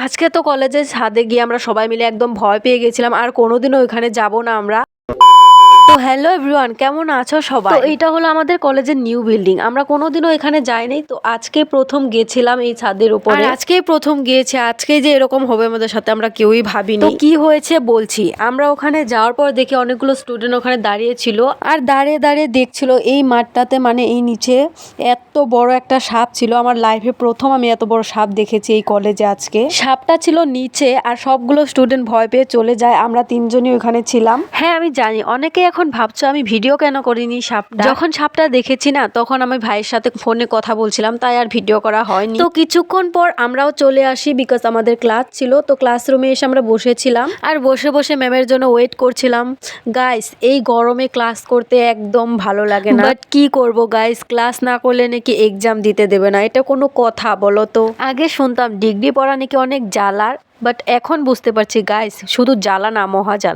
আজকে তো কলেজের ছাদে গিয়ে আমরা সবাই মিলে একদম ভয় পেয়ে গেছিলাম, আর কোনোদিনও ওইখানে যাব না আমরা। তো হ্যালো এভরিওয়ান, কেমন আছো সবাই? তো এইটা হলো আমাদের কলেজের নিউ বিল্ডিং। আমরা কোনোদিনও এখানে যাইনি, তো আজকে প্রথম গেছিলাম এই ছাদের উপরে। আর আজকেই প্রথম গিয়েছি। আজকে যে এরকম হবে আমাদের সাথে আমরা কেউই ভাবিনি। তো কি হয়েছে বলছি। আমরা ওখানে যাওয়ার পর দেখি অনেকগুলো স্টুডেন্ট ওখানে দাঁড়িয়ে ছিল, আর দাঁড়িয়ে দাঁড়িয়ে দেখছিল এই মাঠটাতে, মানে এই নিচে এত বড় একটা সাপ ছিল। আমার লাইফে প্রথম আমি এত বড় সাপ দেখেছি এই কলেজে আজকে। সাপটা ছিল নিচে, আর সবগুলো স্টুডেন্ট ভয় পেয়ে চলে যায়। আমরা তিনজনই ওখানে ছিলাম। হ্যাঁ আমি জানি অনেকে এখন ভাবছো আমি ভিডিও কেন করিনি সাপটা। যখন সাপটা দেখেছি না, তখন আমি ভাইয়ের সাথে ফোনে কথা বলছিলাম, তাই আর ভিডিও করা হয়নি। তো কিছুক্ষণ পর আমরাও চলে আসি, বিকজ আমাদের ক্লাস ছিল। তো ক্লাসরুমে এসে আমরা বসেছিলাম, আর বসে বসে ম্যামের জন্য ওয়েট করছিলাম। গাইস, এই গরমে ক্লাস করতে একদম ভালো লাগে না, বাট কি করব গাইস, ক্লাস না করলে নাকি এক্সাম দিতে দেবে না। এটা কোনো কথা বলো তো? আগে শুনতাম ডিগ্রি পড়া নাকি অনেক জ্বালার, বাট এখন বুঝতে পারছি গাইস, শুধু জ্বালা না, মহা জ্বালা।